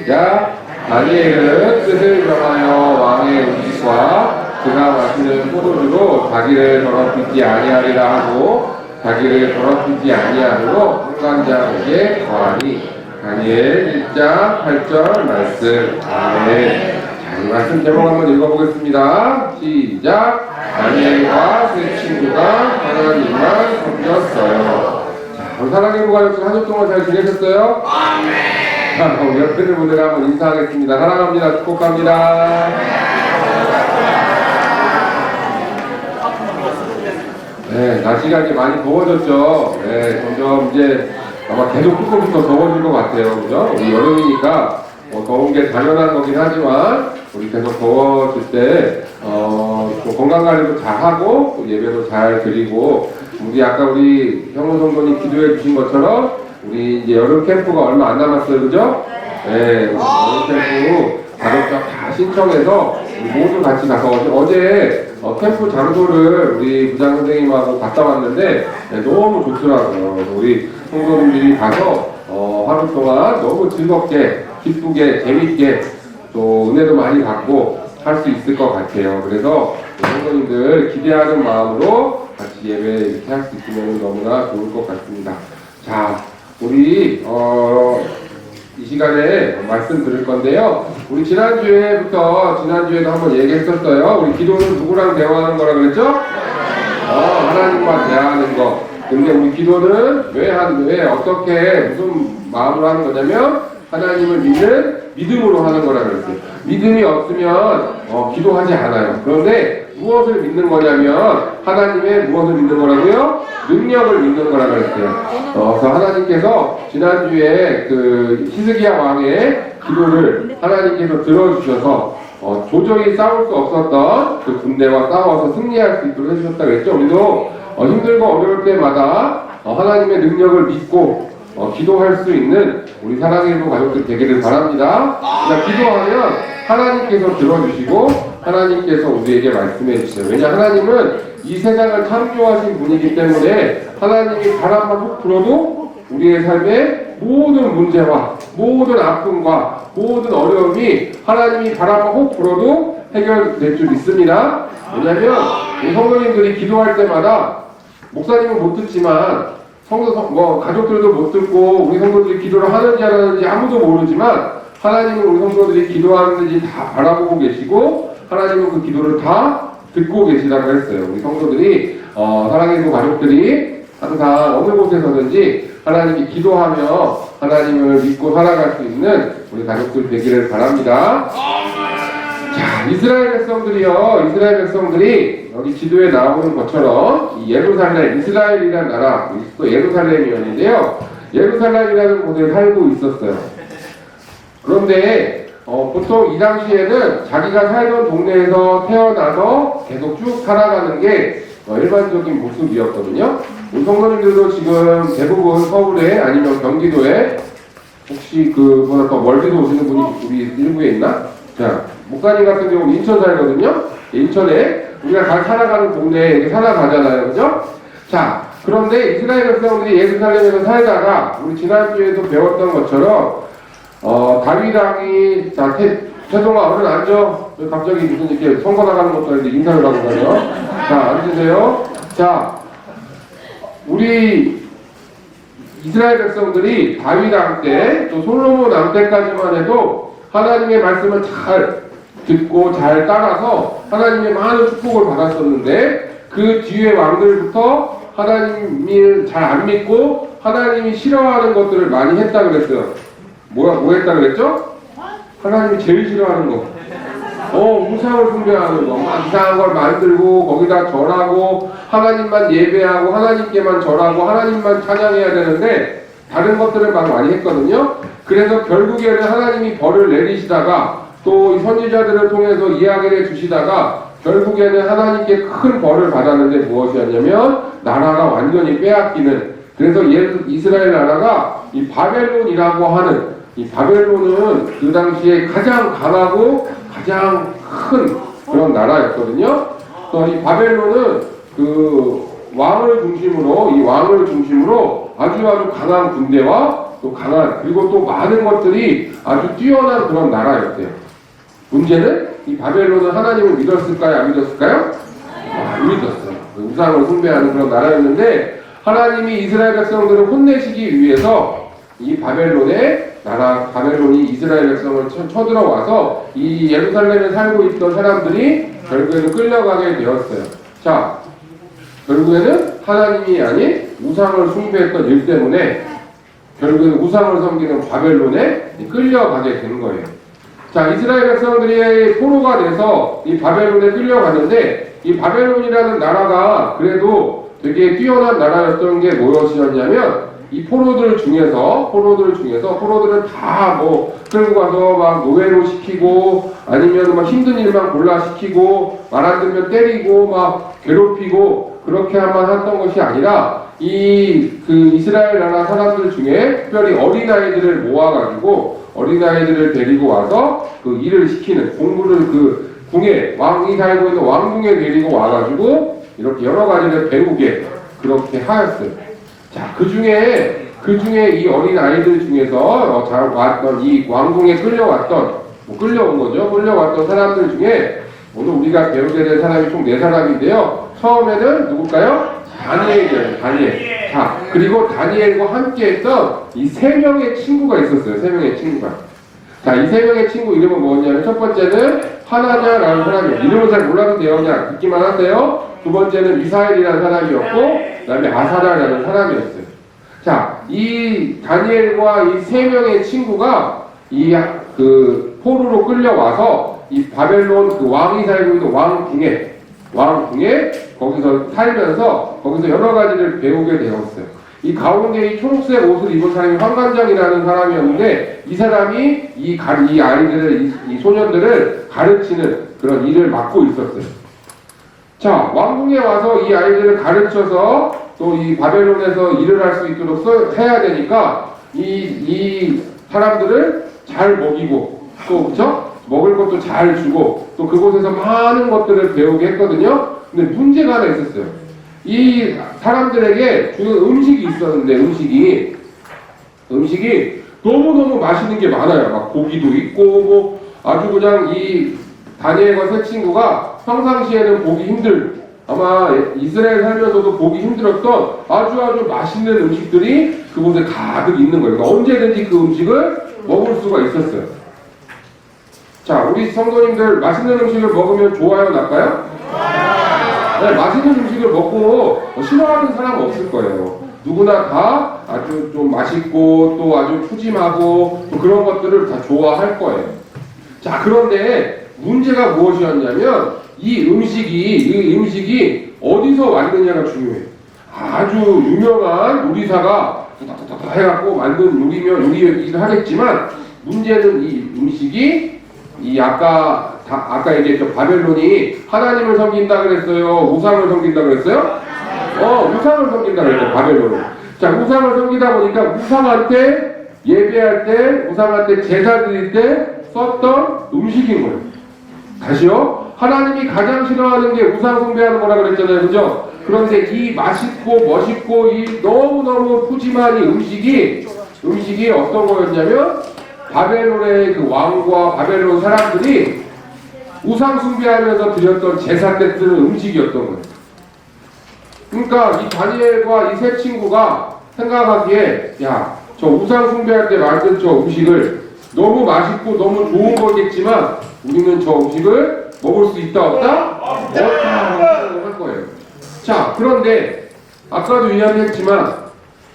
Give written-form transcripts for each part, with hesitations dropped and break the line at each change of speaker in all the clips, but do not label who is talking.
시작. 다니엘은 뜻을 정하여 왕의 음식과 그가 마시는 포도주로 자기를 더럽히지 아니하리라 하고 자기를 더럽히지 아니하므로 hun관장에게 거하니. 다니엘 1장 8절 말씀. 아멘. 자, 이 말씀 제목 한번 읽어보겠습니다. 시작. 다니엘과 세 친구가 하나님만 섬겼어요. 자, 우리 사랑의 부가족들 한 주 동안 잘 지내셨어요? 아멘. 자, 그럼 옆에 있는 분들 한번 인사하겠습니다. 사랑합니다. 축복합니다. 네, 날씨가 이제 많이 더워졌죠. 네, 점점 이제 아마 계속 조금씩 더 더워질 것 같아요. 그죠? 우리 여름이니까 더운 게 당연한 거긴 하지만 우리 계속 더워질 때 또 건강관리도 잘 하고 또 예배도 잘 드리고 우리 아까 우리 형우 성도님 기도해 주신 것처럼 우리 이제 여름 캠프가 얼마 안 남았어요. 그죠? 네, 여름 캠프 가족들 다 신청해서 우리 모두 같이 가서 어제 캠프 장소를 우리 부장 선생님하고 갔다 왔는데 네, 너무 좋더라고요. 그래서 우리 성도님들이 가서 하루 동안 너무 즐겁게 기쁘게 재밌게 또 은혜도 많이 받고 할 수 있을 것 같아요. 그래서 성도님들 기대하는 마음으로 같이 예배 이렇게 할 수 있으면 너무나 좋을 것 같습니다. 자, 우리 이 시간에 말씀 드릴 건데요. 우리 지난주에도 한번 얘기했었어요. 우리 기도는 누구랑 대화하는 거라 그랬죠? 하나님과 대화하는 거. 근데 우리 기도는 왜 어떻게 무슨 마음으로 하는 거냐면 하나님을 믿는 믿음으로 하는 거라 그랬어요. 믿음이 없으면 기도하지 않아요. 그런데 무엇을 믿는 거냐면 하나님의 무엇을 믿는 거라고요? 능력을 믿는 거라 그랬어요. 그래서 하나님께서 지난주에 그 히스기야 왕의 기도를 하나님께서 들어주셔서 도저히 싸울 수 없었던 그 군대와 싸워서 승리할 수 있도록 해주셨다고 그랬죠. 우리도 힘들고 어려울 때마다 하나님의 능력을 믿고 기도할 수 있는 우리 사랑의 일부 가족들 되기를 바랍니다. 기도하면 하나님께서 들어주시고 하나님께서 우리에게 말씀해 주세요. 왜냐 하나님은 이 세상을 창조하신 분이기 때문에 하나님이 바람만 훅 불어도 우리의 삶의 모든 문제와 모든 아픔과 모든 어려움이 하나님이 바람만 훅 불어도 해결될 줄 믿습니다. 왜냐하면 우리 성도님들이 기도할 때마다 목사님은 못 듣지만 가족들도 못 듣고 우리 성도들이 기도를 하는지 안 하는지 아무도 모르지만 하나님은 우리 성도들이 기도하는지 다 바라보고 계시고 하나님은 그 기도를 다 듣고 계시다고 했어요. 우리 성도들이 사랑의 그 가족들이 항상 어느 곳에서든지 하나님이 기도하며 하나님을 믿고 살아갈 수 있는 우리 가족들 되기를 바랍니다. 자, 이스라엘 백성들이 여기 지도에 나오는 것처럼 이 예루살렘, 이스라엘이라는 나라, 또 예루살렘이었는데요. 예루살렘이라는 곳에 살고 있었어요. 그런데 보통 이 당시에는 자기가 살던 동네에서 태어나서 계속 쭉 살아가는 게 일반적인 모습이었거든요. 우리 성도님들도 지금 대부분 서울에 아니면 경기도에 혹시 멀리도 오시는 분이 우리 일부에 있나? 자, 목사님 같은 경우는 인천 살거든요. 인천에 우리가 살아가는 동네에 이렇게 살아가잖아요. 그죠? 자, 그런데 이스라엘 백성들이 예루살렘에서 살다가 우리 지난주에도 배웠던 것처럼 다윗 왕이 태동아 얼른 앉아. 갑자기 무슨 이렇게 선거 나가는 것도 아닌데 인사를 하고 가요. 자, 앉으세요. 자, 우리 이스라엘 백성들이 다윗 왕 때 또 솔로몬 왕 때까지만 해도 하나님의 말씀을 잘 듣고 잘 따라서 하나님의 많은 축복을 받았었는데 그 뒤에 왕들부터 하나님을 잘 안 믿고 하나님이 싫어하는 것들을 많이 했다 그랬어요. 뭐 했다 그랬죠? 하나님이 제일 싫어하는 거. 우상을 숭배하는 거. 막 이상한 걸 만들고 거기다 절하고 하나님만 예배하고 하나님께만 절하고 하나님만 찬양해야 되는데 다른 것들을 막 많이 했거든요. 그래서 결국에는 하나님이 벌을 내리시다가 또 선지자들을 통해서 이야기를 해주시다가 결국에는 하나님께 큰 벌을 받았는데 무엇이었냐면 나라가 완전히 빼앗기는. 그래서 이스라엘 나라가 이 바벨론이라고 하는 이 바벨론은 그 당시에 가장 강하고 가장 큰 그런 나라였거든요. 또 이 바벨론은 그 왕을 중심으로 아주 강한 군대와 또 강한, 그리고 또 많은 것들이 아주 뛰어난 그런 나라였대요. 문제는 이 바벨론은 하나님을 믿었을까요? 안 믿었을까요? 안 믿었어요. 우상을 숭배하는 그런 나라였는데 하나님이 이스라엘 백성들을 혼내시기 위해서 이 바벨론의 나라, 바벨론이 이스라엘 백성을 쳐들어와서 이 예루살렘에 살고 있던 사람들이 결국에는 끌려가게 되었어요. 자, 결국에는 하나님이 아닌 우상을 숭배했던 일 때문에 결국에는 우상을 섬기는 바벨론에 끌려가게 된 거예요. 자, 이스라엘 백성들이 포로가 돼서 이 바벨론에 끌려갔는데 이 바벨론이라는 나라가 그래도 되게 뛰어난 나라였던 게 무엇이었냐면 이 포로들은 다 뭐 끌고 가서 막 노예로 시키고 아니면 막 힘든 일만 골라 시키고 말 안 듣면 때리고 막 괴롭히고 그렇게 하만 했던 것이 아니라 이스라엘 나라 사람들 중에 특별히 어린아이들을 모아가지고 어린아이들을 데리고 와서 그 일을 시키는 공부를 그 궁에 왕이 살고 있는 왕궁에 데리고 와가지고 이렇게 여러 가지를 배우게 그렇게 하였어요. 자, 그 중에 이 어린 아이들 중에서 잘 왔던 이 왕궁에 끌려온 거죠. 끌려왔던 사람들 중에 오늘 우리가 배우게 될 사람이 총 4사람인데요. 처음에는 누굴까요? 다니엘이에요. 다니엘. 자, 그리고 다니엘과 함께 했던 이 3명의 친구가 있었어요. 3명의 친구가. 자, 이 3명의 친구 이름은 뭐였냐면 첫 번째는 하나냐라는 사람이에요. 이름을 잘 몰라도 돼요. 그냥 듣기만 하세요. 두 번째는 미사엘이라는 사람이었고 그 다음에 아사랴라는 사람이었어요. 자, 이 다니엘과 이 3명의 친구가 그 포로로 끌려와서 이 바벨론 그 왕이 살고 있는 왕궁에 거기서 살면서 거기서 여러 가지를 배우게 되었어요. 이 가운데 이 초록색 옷을 입은 사람이 환관장이라는 사람이었는데 이 사람이 이 아이들을 이 소년들을 가르치는 그런 일을 맡고 있었어요. 자, 왕궁에 와서 이 아이들을 가르쳐서 또 이 바벨론에서 일을 할 수 있도록 해야 되니까 이 사람들을 잘 먹이고 또 그쵸? 먹을 것도 잘 주고 또 그곳에서 많은 것들을 배우게 했거든요. 근데 문제가 하나 있었어요. 이 사람들에게 주는 음식이 있었는데 음식이 너무너무 맛있는 게 많아요. 막 고기도 있고 뭐 아주 그냥 이 다니엘과 세 친구가 평상시에는 보기 아마 이스라엘 살면서도 보기 힘들었던 아주 맛있는 음식들이 그곳에 가득 있는 거예요. 그러니까 언제든지 그 음식을 먹을 수가 있었어요. 자, 우리 성도님들 맛있는 음식을 먹으면 좋아요, 나빠요? 네, 맛있는 음식을 먹고 싫어하는 사람은 없을 거예요. 누구나 다 아주 좀 맛있고 또 아주 푸짐하고 또 그런 것들을 다 좋아할 거예요. 자, 그런데 문제가 무엇이었냐면 이 음식이 어디서 왔느냐가 중요해요. 아주 유명한 요리사가 해갖고 만든 요리를 하겠지만 문제는 이 음식이 아까 얘기했죠. 바벨론이 하나님을 섬긴다 그랬어요? 우상을 섬긴다 그랬어요? 우상을 섬긴다 그랬어요. 바벨론은. 자, 우상을 섬기다 보니까 우상한테 예배할 때, 우상한테 제사 드릴 때 썼던 음식인 거예요. 다시요. 하나님이 가장 싫어하는 게 우상 숭배하는 거라 그랬잖아요. 그죠? 그런데 이 맛있고 멋있고 이 너무너무 푸짐한 이 음식이 어떤 거였냐면 바벨론의 그 왕과 바벨론 사람들이 우상 숭배하면서 드렸던 제사 때 쓰는 음식이었던 거예요. 그러니까 이 다니엘과 이 세 친구가 생각하기에 저 우상 숭배할 때 만든 저 음식을 너무 맛있고 너무 좋은 거겠지만 우리는 저 음식을 먹을 수 있다 없다? 없다 할 거예요. 자, 그런데 아까도 이야기했지만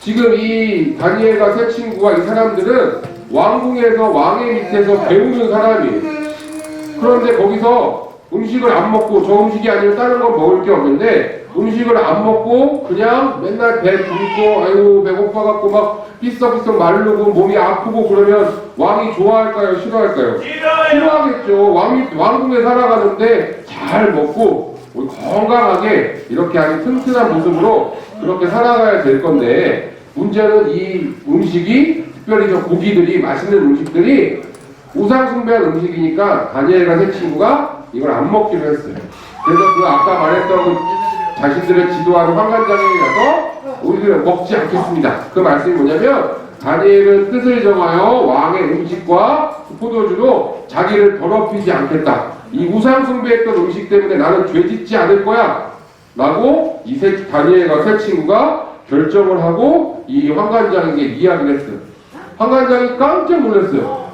지금 이 다니엘과 세 친구가 이 사람들은 왕궁에서 왕의 밑에서 배우는 사람이에요. 그런데 거기서 음식을 안 먹고 저 음식이 아니면 다른 건 먹을 게 없는데 음식을 안 먹고 그냥 맨날 배 굶고 아이고 배고파갖고 막 삐썩삐썩 마르고 몸이 아프고 그러면 왕이 좋아할까요? 싫어할까요? 싫어하겠죠. 왕궁에 살아가는데 잘 먹고 건강하게 이렇게 아주 튼튼한 모습으로 그렇게 살아가야 될 건데 문제는 이 음식이 특별히 저 고기들이 맛있는 음식들이 우상 숭배한 음식이니까 다니엘과 세 친구가 이걸 안 먹기로 했어요. 그래서 그 아까 말했던 자신들을 지도하는 환관장에 가서 우리들은 먹지 않겠습니다. 그 말씀이 뭐냐면 다니엘은 뜻을 정하여 왕의 음식과 포도주로 자기를 더럽히지 않겠다. 이 우상 숭배했던 음식 때문에 나는 죄짓지 않을 거야. 라고 이 다니엘과 세 친구가 결정을 하고 이 환관장에게 이야기를 했어요. 환관장이 깜짝 놀랐어요.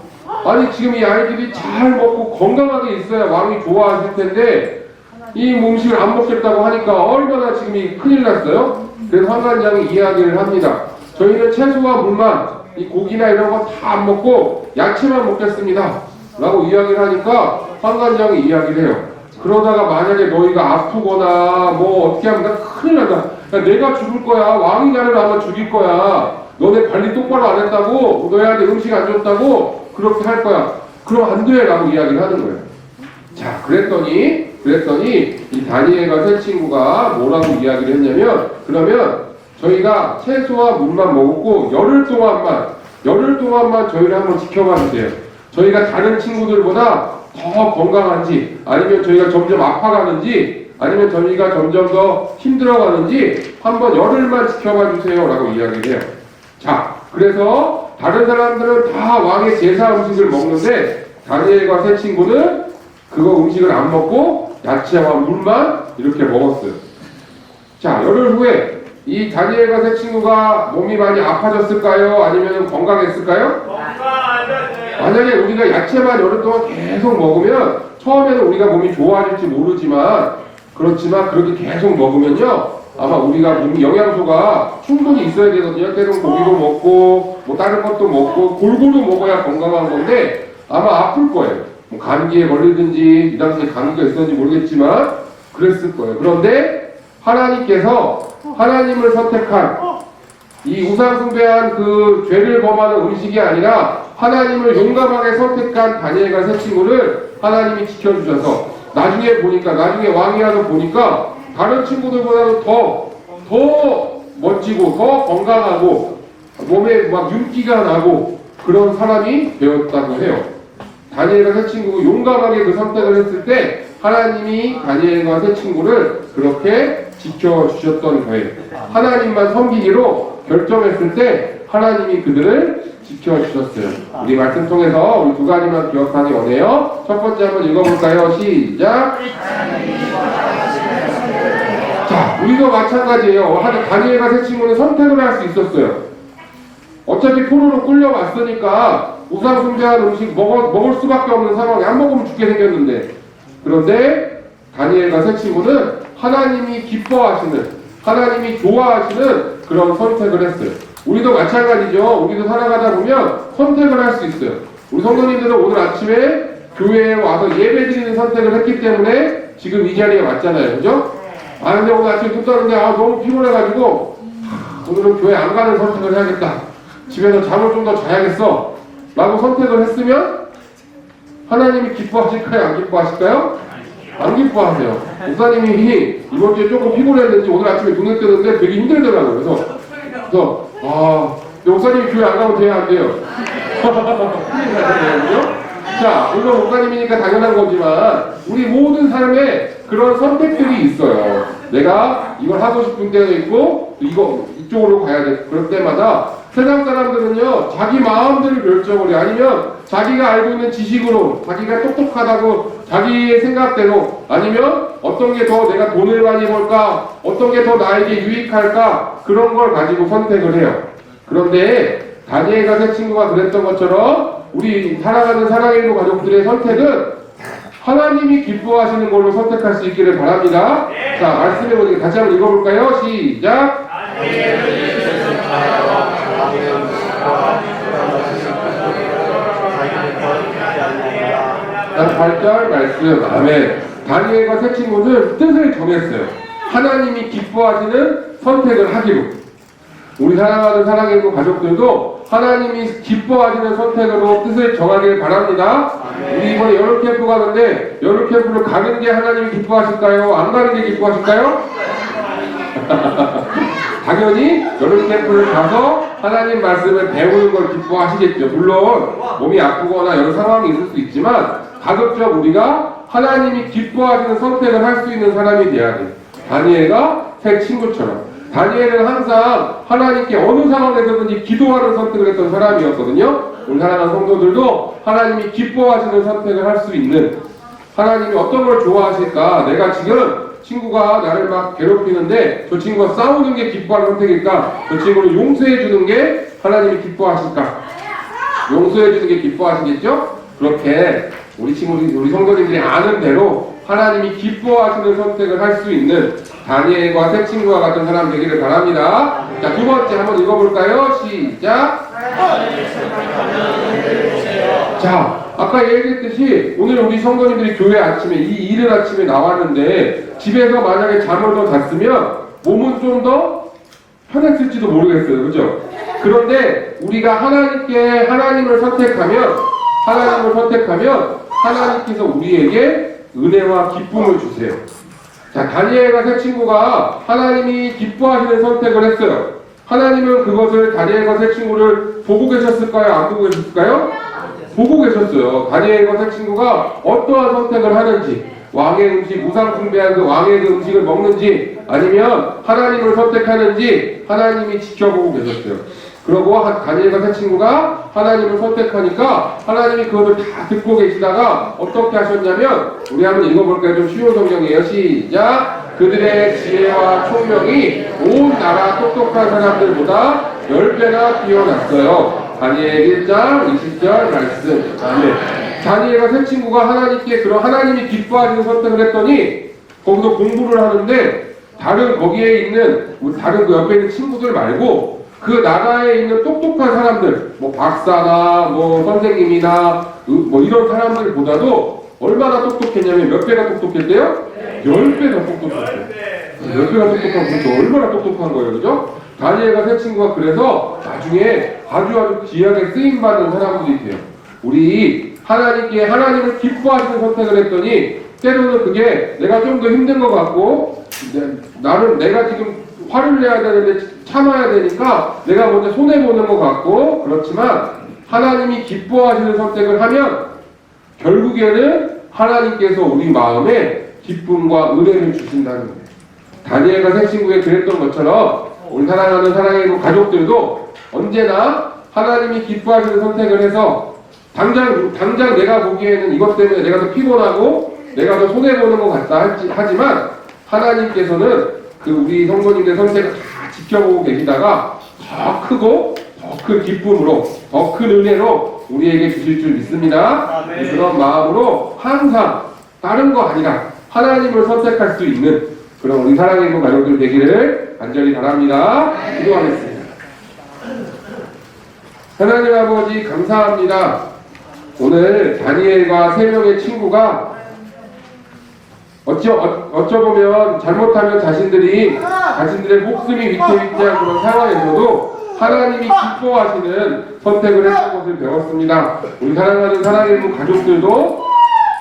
아니 지금 이 아이들이 잘 먹고 건강하게 있어야 왕이 좋아하실 텐데 이 음식을 안 먹겠다고 하니까 얼마나 지금 큰일 났어요. 그래서 환관장이 이야기를 합니다. 저희는 채소와 물만, 이 고기나 이런 거 다 안 먹고 야채만 먹겠습니다. 라고 이야기를 하니까 환관장이 이야기를 해요. 그러다가 만약에 너희가 아프거나 뭐 어떻게 하면 나 큰일 난다. 야, 내가 죽을 거야. 왕이 나를 아마 죽일 거야. 너네 관리 똑바로 안 했다고, 너희한테 음식 안 줬다고 그렇게 할 거야. 그럼 안 돼. 라고 이야기를 하는 거예요. 자, 그랬더니 이 다니엘과 세 친구가 뭐라고 이야기를 했냐면, 그러면 저희가 채소와 물만 먹었고 열흘 동안만 저희를 한번 지켜봐 주세요. 저희가 다른 친구들보다 더 건강한지, 아니면 저희가 점점 아파가는지, 아니면 저희가 점점 더 힘들어가는지 한번 열흘만 지켜봐 주세요. 라고 이야기를 해요. 자, 그래서 다른 사람들은 다 왕의 제사 음식을 먹는데 다니엘과 세 친구는 그거 음식을 안 먹고 야채와 물만 이렇게 먹었어요. 자, 열흘 후에 이 다니엘과 세 친구가 몸이 많이 아파졌을까요? 아니면 건강했을까요? 만약에 우리가 야채만 열흘 동안 계속 먹으면 처음에는 우리가 몸이 좋아질지 모르지만 그렇게 계속 먹으면요 아마 우리가 몸 영양소가 충분히 있어야 되거든요. 계속 고기도 먹고 뭐 다른 것도 먹고 골고루 먹어야 건강한 건데 아마 아플 거예요. 뭐 감기에 걸리든지 이 당시에 감기가 있었는지 모르겠지만 그랬을 거예요. 그런데 하나님께서 하나님을 선택한 이 우상 숭배한 그 죄를 범하는 음식이 아니라 하나님을 용감하게 선택한 다니엘과 세 친구를 하나님이 지켜주셔서 나중에 왕이라도 보니까 다른 친구들보다도 더 멋지고 더 건강하고 몸에 막 윤기가 나고 그런 사람이 되었다고 해요. 다니엘과 세 친구가 용감하게 그 선택을 했을 때 하나님이 다니엘과 세 친구를 그렇게 지켜주셨던 거예요. 하나님만 섬기기로 결정했을 때 하나님이 그들을 지켜주셨어요. 우리 말씀 통해서 우리 두 가지만 기억하기 원해요. 첫 번째 한번 읽어볼까요? 시작! 자, 우리도 마찬가지예요. 다니엘과 세 친구는 선택을 할 수 있었어요. 어차피 포로로 끌려왔으니까 우상 숭배한 음식 먹을 수밖에 없는 상황이 안 먹으면 죽게 생겼는데 그런데 다니엘과 세 친구는 하나님이 기뻐하시는 하나님이 좋아하시는 그런 선택을 했어요. 우리도 마찬가지죠. 우리도 살아가다 보면 선택을 할 수 있어요. 우리 성도님들은 오늘 아침에 교회에 와서 예배 드리는 선택을 했기 때문에 지금 이 자리에 왔잖아요. 그죠? 아 근데 오늘 아침에 눈 떠는데 너무 피곤해가지고 오늘은 교회 안 가는 선택을 해야겠다. 집에서 잠을 좀 더 자야겠어. 라고 선택을 했으면 하나님이 기뻐하실까요? 안 기뻐하실까요? 안 기뻐하세요. 목사님이 이번 주에 조금 피곤했는지 오늘 아침에 눈을 뜨는데 되게 힘들더라고요. 그래서 목사님이 교회 안 가면 돼야 안 돼요? 자, 물론 목사님이니까 당연한 거지만 우리 모든 삶에 그런 선택들이 있어요. 내가 이걸 하고 싶은 때가 있고 이쪽으로 가야 돼. 그럴 때마다 세상 사람들은요 자기 마음대로 결정을 해. 아니면 자기가 알고 있는 지식으로 자기가 똑똑하다고 자기의 생각대로 아니면 어떤 게 더 내가 돈을 많이 벌까 어떤 게 더 나에게 유익할까 그런 걸 가지고 선택을 해요. 그런데 다니엘과 세 친구가 그랬던 것처럼 우리 살아가는 사랑일부 가족들의 선택은 하나님이 기뻐하시는 걸로 선택할 수 있기를 바랍니다. 자, 말씀해 보니까 다시 한번 읽어볼까요? 시작! 8절 말씀. 아멘. 다니엘과 세 친구는 뜻을 정했어요. 하나님이 기뻐하시는 선택을 하기로. 우리 사랑하는 사랑일부 가족들도 하나님이 기뻐하시는 선택으로 뜻을 정하길 바랍니다. 우리 이번에 여름 캠프 가는데 여름 캠프를 가는 게 하나님이 기뻐하실까요? 안 가는 게 기뻐하실까요? 당연히 여름 캠프를 가서 하나님 말씀을 배우는 걸 기뻐하시겠죠. 물론 몸이 아프거나 여러 상황이 있을 수 있지만 가급적 우리가 하나님이 기뻐하시는 선택을 할 수 있는 사람이 돼야 돼. 다니엘과 세 친구처럼. 다니엘은 항상 하나님께 어느 상황에서든지 기도하는 선택을 했던 사람이었거든요. 우리 사랑하는 성도들도 하나님이 기뻐하시는 선택을 할 수 있는, 하나님이 어떤 걸 좋아하실까? 내가 지금 친구가 나를 막 괴롭히는데 저 친구가 싸우는 게 기뻐하는 선택일까? 저 친구를 용서해 주는 게 하나님이 기뻐하실까? 용서해 주는 게 기뻐하시겠죠? 그렇게 우리 친구들이, 우리 성도님들이 아는 대로 하나님이 기뻐하시는 선택을 할 수 있는 다니엘과 새 친구와 같은 사람 되기를 바랍니다. 자, 두 번째 한번 읽어볼까요? 시작! 자, 아까 얘기했듯이 오늘 우리 성도님들이 교회 아침에, 이 이른 아침에 나왔는데 집에서 만약에 잠을 더 잤으면 몸은 좀 더 편했을지도 모르겠어요. 그죠? 그런데 우리가 하나님을 선택하면 하나님께서 우리에게 은혜와 기쁨을 주세요. 자, 다니엘과 새 친구가 하나님이 기뻐하시는 선택을 했어요. 하나님은 그것을 다니엘과 새 친구를 보고 계셨을까요? 안 보고 계셨을까요? 보고 계셨어요. 다니엘과 새 친구가 어떠한 선택을 하는지, 왕의 음식, 우상 숭배한 그 왕의 그 음식을 먹는지, 아니면 하나님을 선택하는지 하나님이 지켜보고 계셨어요. 그러고 다니엘과 새 친구가 하나님을 선택하니까 하나님이 그것을 다 듣고 계시다가 어떻게 하셨냐면, 우리 한번 읽어볼까요? 좀 쉬운 성경이에요. 시작! 그들의 지혜와 총명이 온 나라 똑똑한 사람들보다 10배나 뛰어났어요. 다니엘 1장 20절 말씀. 아멘. 다니엘과 새 친구가 하나님이 기뻐하시는 선택을 했더니 거기서 공부를 하는데 거기에 있는 다른 그 옆에 있는 친구들 말고 그 나라에 있는 똑똑한 사람들, 뭐 박사나 뭐 선생님이나 뭐 이런 사람들보다도 얼마나 똑똑했냐면 몇 배나 똑똑했대요? 10배나 똑똑했어요. 10배나 똑똑한, 그렇죠. 얼마나 똑똑한 거예요, 그죠? 다니엘과 새 친구가 그래서 나중에 아주 귀하게 쓰임받는 사람들이 돼요. 우리 하나님을 기뻐하시는 선택을 했더니 때로는 그게 내가 좀 더 힘든 것 같고 내가 지금 화를 내야 되는데 참아야 되니까 내가 먼저 손해보는 것 같고, 그렇지만 하나님이 기뻐하시는 선택을 하면 결국에는 하나님께서 우리 마음에 기쁨과 은혜를 주신다는 거예요. 다니엘과 새 친구에 그랬던 것처럼 우리 사랑하는 사랑의 가족들도 언제나 하나님이 기뻐하시는 선택을 해서 당장 내가 보기에는 이것 때문에 내가 더 피곤하고 내가 더 손해보는 것 같다 하지만 하나님께서는 그 우리 성도님들 선택을 다 지켜보고 계시다가 더 크고 더 큰 기쁨으로 더 큰 은혜로 우리에게 주실 줄 믿습니다. 그런 마음으로 항상 다른 거 아니라 하나님을 선택할 수 있는 그런 우리 사랑의 가족들 되기를 간절히 바랍니다. 기도하겠습니다. 하나님 아버지 감사합니다. 오늘 다니엘과 3명의 친구가 어쩌보면 잘못하면 자신들의 목숨이 위태위태한 그런 상황에서도 하나님이 기뻐하시는 선택을 했던 것을 배웠습니다. 우리 사랑하는 사랑의 가족들도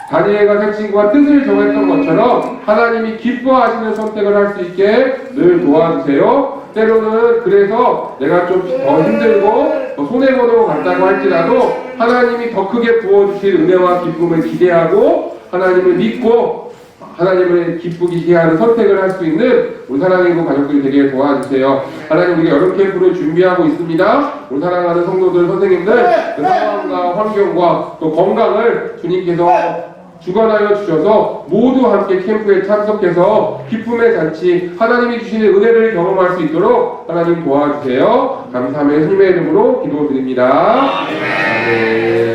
다니엘과 새 친구가 뜻을 정했던 것처럼 하나님이 기뻐하시는 선택을 할 수 있게 늘 도와주세요. 때로는 그래서 내가 좀 더 힘들고 더 손해보는 것 같다고 할지라도 하나님이 더 크게 부어주실 은혜와 기쁨을 기대하고 하나님을 믿고 하나님을 기쁘게 하는 선택을 할 수 있는 우리 사랑하는 가족들이 되게 도와주세요. 하나님, 우리가 여름 캠프를 준비하고 있습니다. 우리 사랑하는 성도들, 선생님들 그 상황과 환경과 또 건강을 주님께서 주관하여 주셔서 모두 함께 캠프에 참석해서 기쁨의 잔치, 하나님이 주시는 은혜를 경험할 수 있도록 하나님 도와주세요. 감사하며 주님의 이름으로 기도드립니다. 아멘.